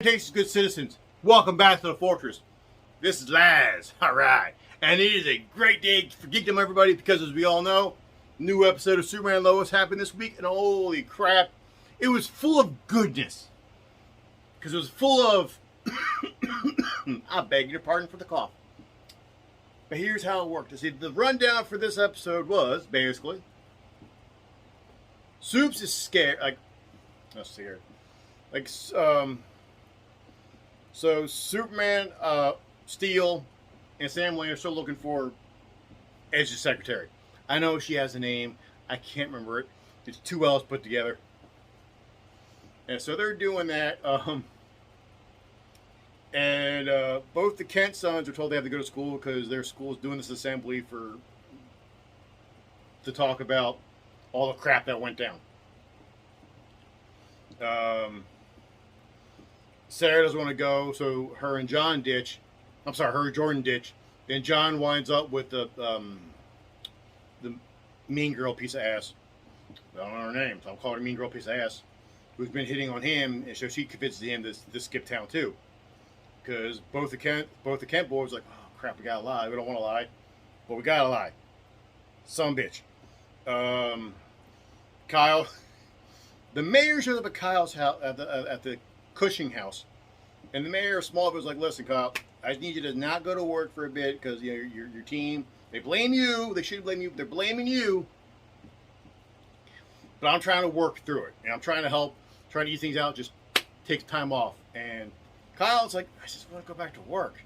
cases, good citizens, welcome back to the fortress. This is Laz, alright. And it is a great day for Geekdom, everybody, because as we all know, new episode of Superman Lois happened this week, and holy crap, it was full of goodness. Because it was full of, I beg your pardon for the cough. But here's how it worked. See, the rundown for this episode was, basically, Soups is scared, not scared. So Superman, Steel, and Sam Lane are still looking for Edge's secretary. I know she has a name. I can't remember it. It's two L's put together. And so they're doing that. And both the Kent sons are told they have to go to school because their school is doing this assembly to talk about all the crap that went down. Sarah doesn't want to go, so her and John ditch. Her and Jordan ditch. Then John winds up with the mean girl piece of ass. I don't know her name, so I'll call her mean girl piece of ass. Who's been hitting on him, and so she convinces him to skip town too. Because both the Kent boys are like, oh crap, we gotta lie. We don't want to lie, but we gotta lie. Some bitch. Kyle. The mayor shows up at Kyle's house at the Cushing house, and the mayor of Smallville was like, "Listen, Kyle, I just need you to not go to work for a bit because your team, they blame you. They shouldn't blame you. They're blaming you. But I'm trying to work through it, and I'm trying to help, trying to ease things out. Just take time off." And Kyle's like, "I just want to go back to work.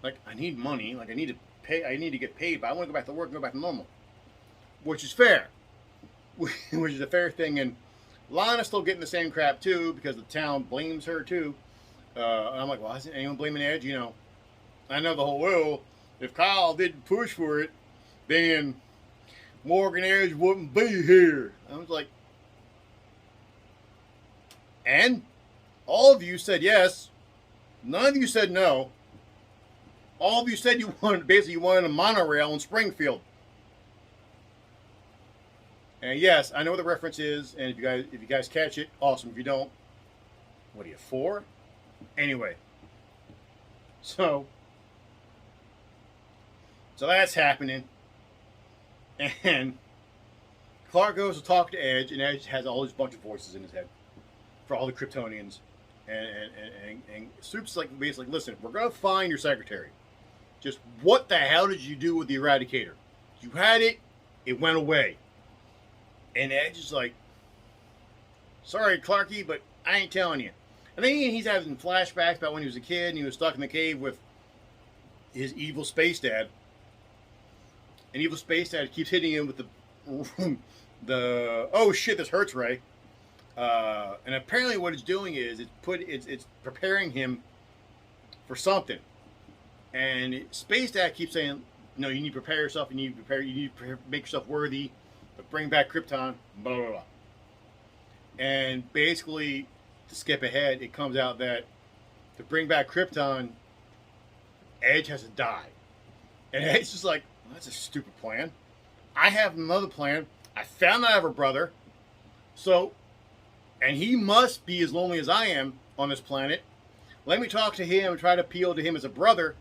Like, I need money. Like, I need to get paid, but I want to go back to work and go back to normal," which is fair, which is a fair thing. And Lana's still getting the same crap too because the town blames her too. And I'm like, well, isn't anyone blaming Edge? You know, I know the whole well, if Kyle didn't push for it, then Morgan Edge wouldn't be here. I was like, and all of you said yes. None of you said no. All of you said you wanted a monorail in Springfield. And yes, I know what the reference is, and if you guys catch it, awesome. If you don't, what are you, 4? Anyway, so that's happening, and Clark goes to talk to Edge, and Edge has all these bunch of voices in his head for all the Kryptonians, and Soup's like basically, listen, we're gonna find your secretary. Just what the hell did you do with the Eradicator? You had it, it went away. And Edge is like, sorry, Clarky, but I ain't telling you. And then he's having flashbacks about when he was a kid and he was stuck in the cave with his evil space dad. And evil space dad keeps hitting him with the oh shit, this hurts, Ray. And apparently what it's doing is it's preparing him for something. And space dad keeps saying, no, you need to prepare yourself. You need to make yourself worthy. But bring back Krypton, blah, blah, blah. And basically, to skip ahead, it comes out that to bring back Krypton, Edge has to die. And Edge's just like, well, that's a stupid plan. I have another plan. I found out I have a brother. So, and he must be as lonely as I am on this planet. Let me talk to him and try to appeal to him as a brother.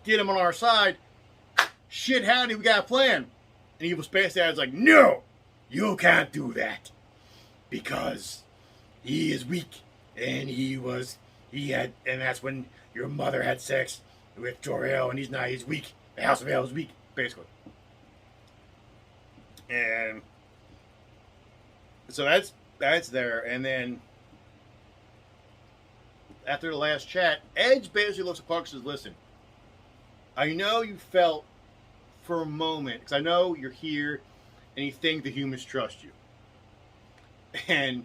Get him on our side. Shit, howdy, we got a plan. And evil space dad's like, no, you can't do that because he is weak, and and that's when your mother had sex with Jor-El, and he's weak. The House of El is weak, basically. And so that's there. And then after the last chat, Edge basically looks at Clark and says, listen, I know you felt for a moment, because I know you're here and you think the humans trust you, and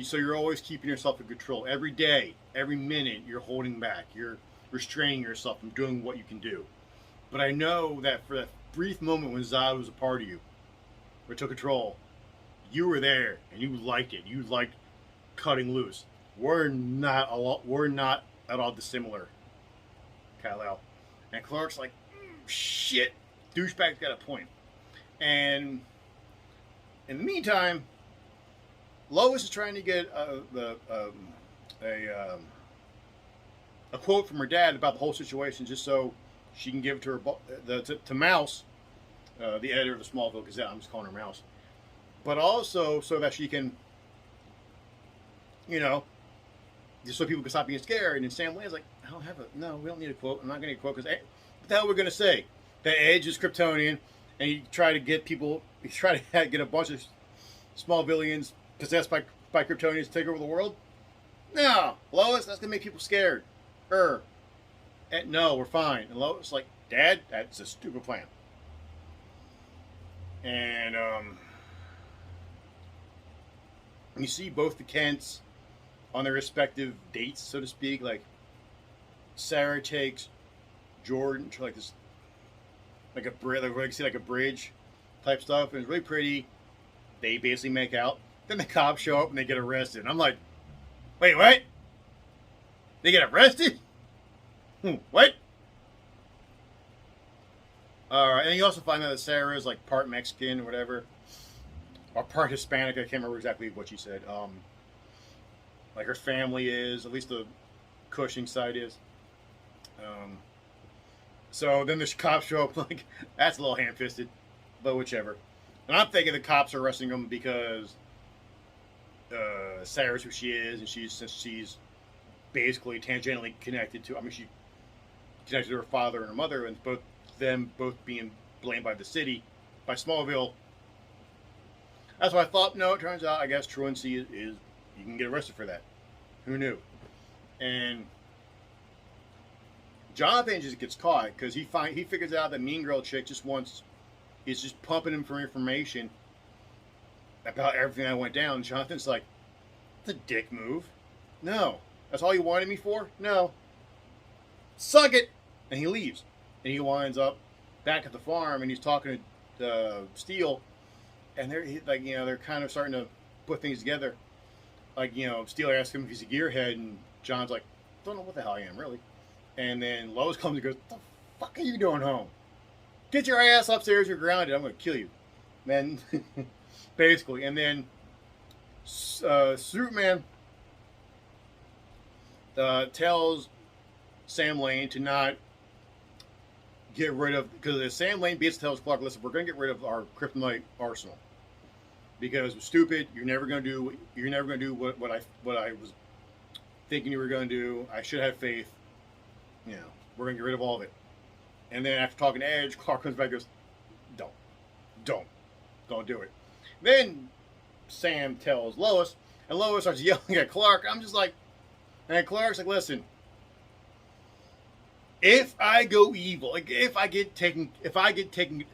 so you're always keeping yourself in control. Every day, every minute, you're holding back, you're restraining yourself from doing what you can do. But I know that for that brief moment when Zod was a part of you, or took control, you were there and you liked it. You liked cutting loose. We're not at all dissimilar, Kal-El. And Clark's like, shit, douchebag's got a point. And in the meantime, Lois is trying to get a quote from her dad about the whole situation, just so she can give it to her to Mouse, the editor of the Smallville Gazette. I'm just calling her Mouse, but also so that she can, just so people can stop being scared. And then Sam Lane's like, I don't have no, we don't need a quote. I'm not going to get a quote because what the hell we're going to say? That Edge is Kryptonian, and you try to get people, you try to get a bunch of Smallvillians possessed by Kryptonians to take over the world. No, Lois, that's going to make people scared. No, we're fine. And Lois is like, Dad, that's a stupid plan. And you see both the Kents on their respective dates, so to speak. Like Sarah takes Jordan to like this, like a bridge, like a bridge type stuff, and it's really pretty. They basically make out. Then the cops show up and they get arrested. And I'm like, wait, what? They get arrested? What? Alright, and you also find out that Sarah is like part Mexican or whatever. Or part Hispanic, I can't remember exactly what she said. Like her family is, at least the Cushing side is. So then the cops show up, like, that's a little ham-fisted, but whichever. And I'm thinking the cops are arresting them because Sarah's who she is, and since she's basically tangentially connected to, she's connected to her father and her mother, and both being blamed by the city, by Smallville. That's what I thought. No, it turns out, I guess truancy is you can get arrested for that. Who knew? And Jonathan just gets caught because he figures out that Mean Girl chick is just pumping him for information about everything that went down. Jonathan's like, it's a dick move. No. That's all you wanted me for? No. Suck it! And he leaves. And he winds up back at the farm, and he's talking to Steele, and they're kind of starting to put things together. Like, Steele asks him if he's a gearhead, and John's like, don't know what the hell I am, really. And then Lois comes and goes, what the fuck are you doing home? Get your ass upstairs, you're grounded, I'm going to kill you. Man, basically. And then Superman tells Sam Lane to not get rid of, because Sam Lane basically tells Clark, listen, we're going to get rid of our kryptonite arsenal because we're stupid. You're never going to do what I was thinking you were going to do. I should have faith. We're going to get rid of all of it. And then after talking to Edge, Clark comes back and goes, don't do it. Then Sam tells Lois, and Lois starts yelling at Clark. I'm just like, and Clark's like, listen, if I go evil, like if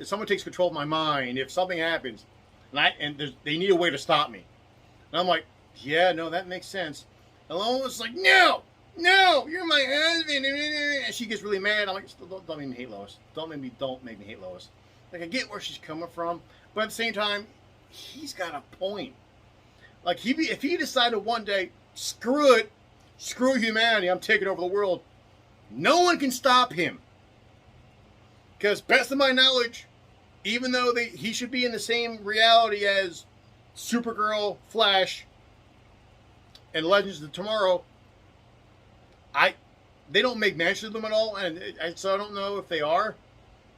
someone takes control of my mind, if something happens, and they need a way to stop me. And I'm like, yeah, no, that makes sense. And Lois is like, no, you're my husband. And she gets really mad. I'm like, don't make me hate Lois. Don't make me hate Lois. Like, I get where she's coming from, but at the same time, he's got a point. Like, if he decided one day, screw it, screw humanity, I'm taking over the world, no one can stop him. Because, best of my knowledge, even though he should be in the same reality as Supergirl, Flash, and Legends of Tomorrow, they don't make mention of them at all, and so I don't know if they are.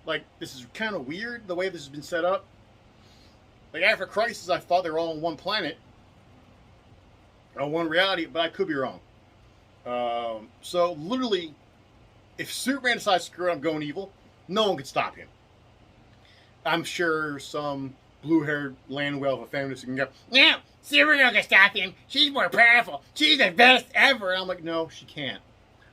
Like, this is kind of weird, the way this has been set up. Like, after Crisis, I thought they were all on one planet, on one reality, but I could be wrong. So, literally, if Superman decides to screw it, I'm going evil, no one can stop him. I'm sure some blue-haired land whale of a feminist can go, no, Supergirl can stop him. She's more powerful. She's the best ever. And I'm like, no, she can't.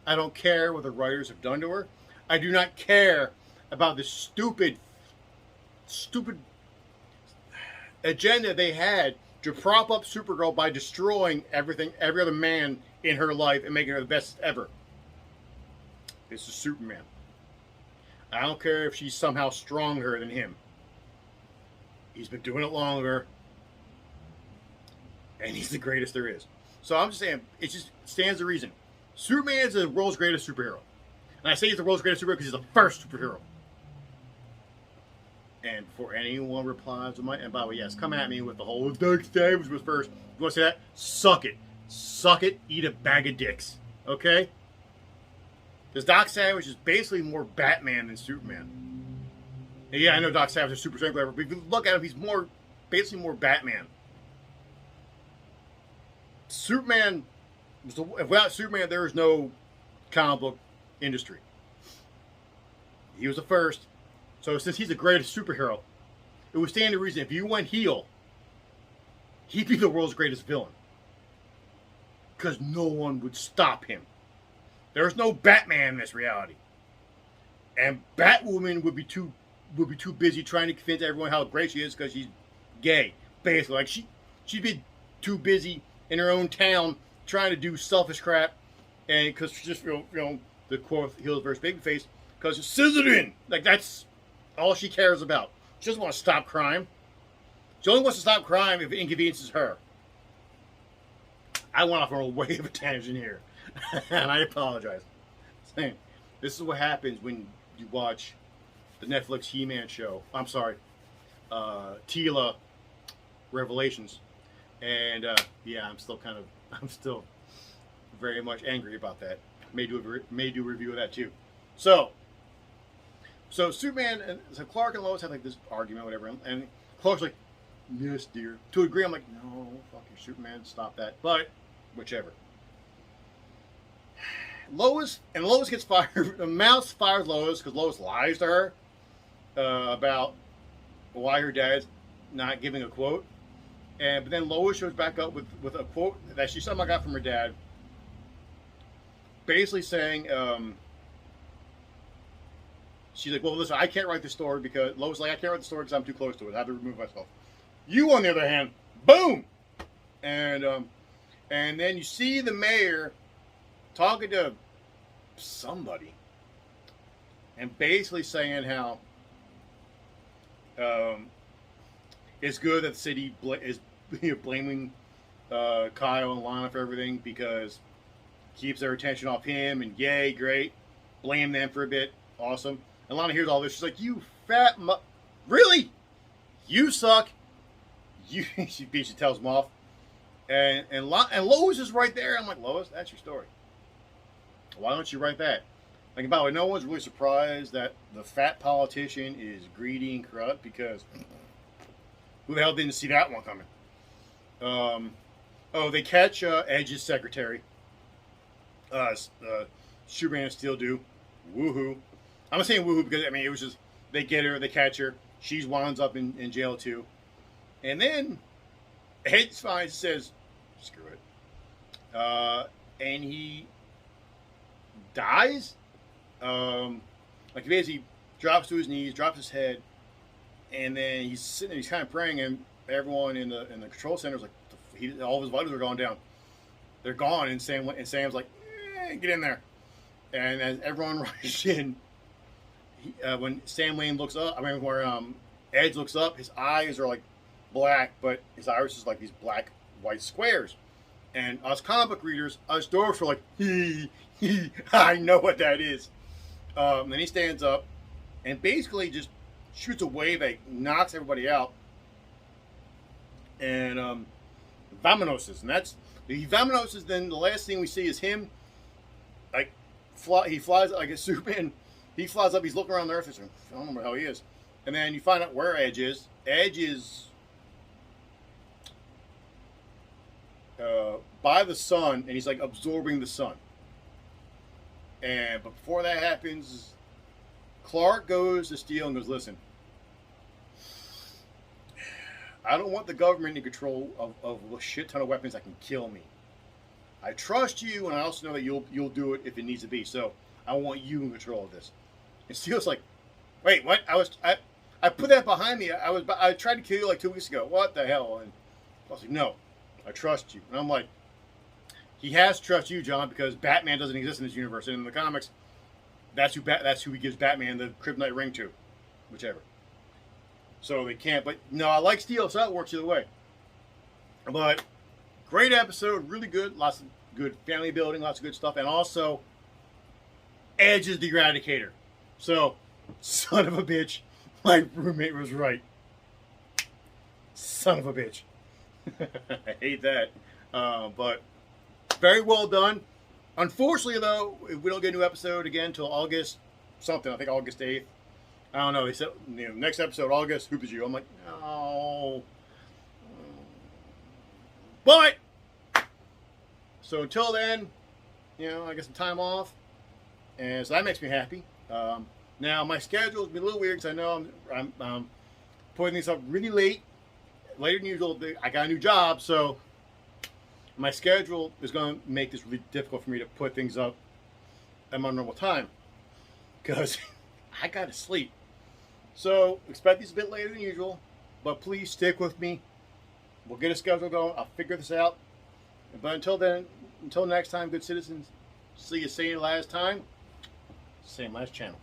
I don't care what the writers have done to her. I do not care about the stupid agenda they had to prop up Supergirl by destroying every other man in her life and making her the best ever. This is Superman. I don't care if she's somehow stronger than him. He's been doing it longer. And he's the greatest there is. So I'm just saying, it just stands to reason. Superman is the world's greatest superhero. And I say he's the world's greatest superhero because he's the first superhero. And before anyone replies to and by the way, yes, come at me with the whole Dark Savage was first. You want to say that? Suck it. suck it, eat a bag of dicks. Okay? Because Doc Savage is basically more Batman than Superman. And yeah, I know Doc Savage is super strength, whatever, but if you look at him, he's basically more Batman. Superman, without Superman, there is no comic book industry. He was the first. So since he's the greatest superhero, it would stand to reason if you went heel, he'd be the world's greatest villain. Because no one would stop him. There's no Batman in this reality. And Batwoman would be too busy trying to convince everyone how great she is because she's gay. Basically, like she'd be too busy in her own town trying to do selfish crap, and because she's just the quote heels versus babyface because it's scissoring. Like that's all she cares about. She doesn't want to stop crime. She only wants to stop crime if it inconveniences her. I went off on a way of a tangent here, and I apologize. This is what happens when you watch the Netflix He-Man show. I'm sorry, Tila Revelations, and yeah, I'm still very much angry about that. May do a review of that too. So Superman and so Clark and Lois have like this argument, whatever, and Clark's like, "Yes, dear." To a degree, I'm like, "No, fuck you, Superman, stop that." But whichever. Lois gets fired. Mouse fires Lois because Lois lies to her about why her dad's not giving a quote, but then Lois shows back up with a quote that she somehow got from her dad, basically saying, she's like, "Well, listen, I can't write the story because Lois is like, I can't write the story because I'm too close to it. I have to remove myself." You, on the other hand, boom, and then you see the mayor talking to somebody and basically saying how it's good that the city is blaming Kyle and Lana for everything because it keeps their attention off him, and yay, great, blame them for a bit, awesome. And Lana hears all this, she's like, "You fat really? You suck." She tells him off. And Lois is right there. I'm like, "Lois, that's your story. Why don't you write that?" Like, by the way, no one's really surprised that the fat politician is greedy and corrupt because who the hell didn't see that one coming? They catch Edge's secretary. Superman and Steel do. Woohoo. I'm not saying woohoo because, I mean, it was just, they get her, they catch her. She winds up in jail too. And then Edge finds says, "Screw it." And he dies. Like he basically drops to his knees, drops his head, and then he's sitting there, he's kind of praying, and everyone in the control center is like, all of his vitals are going down. They're gone, and Sam's like, "Get in there." And as everyone rushes in, when Sam Lane looks up, where Edge looks up, his eyes are like black, but his iris is like these black white squares. And us comic book readers, us dorks were like, I know what that is. Then he stands up and basically just shoots a wave that knocks everybody out. And Vamonoses. And that's the Vamonoses. Then the last thing we see is him, like, he flies, like a Superman. He flies up, he's looking around the earth. I don't know where the hell he is. And then you find out where Edge is. Edge is by the sun, and he's like absorbing the sun. But before that happens, Clark goes to Steel and goes, "Listen, I don't want the government in control of a shit ton of weapons that can kill me. I trust you, and I also know that you'll do it if it needs to be. So I want you in control of this." And Steel's like, "Wait, what? I put that behind me. I tried to kill you like 2 weeks ago. What the hell?" And I was like, "No, I trust you." And I'm like, he has to trust you, John, because Batman doesn't exist in this universe. And in the comics, that's who he gives Batman the kryptonite ring to, whichever. So they can't. But no, I like Steel, so that works either way. But great episode, really good. Lots of good family building, lots of good stuff, and also Edge is the Eradicator. So, son of a bitch, my roommate was right. Son of a bitch. I hate that. But very well done. Unfortunately, though, we don't get a new episode again until August something. I think August 8th. I don't know. They said, next episode, August, Hoop is you. I'm like, no. But, so until then, I get some time off. And so that makes me happy. Now, my schedule has been a little weird because I know I'm putting these up really late, later than usual. I got a new job, so my schedule is going to make this really difficult for me to put things up at my normal time because I got to sleep. So expect these a bit later than usual, but please stick with me. We'll get a schedule going. I'll figure this out. But until then, until next time, good citizens, see you same last time, same last channel.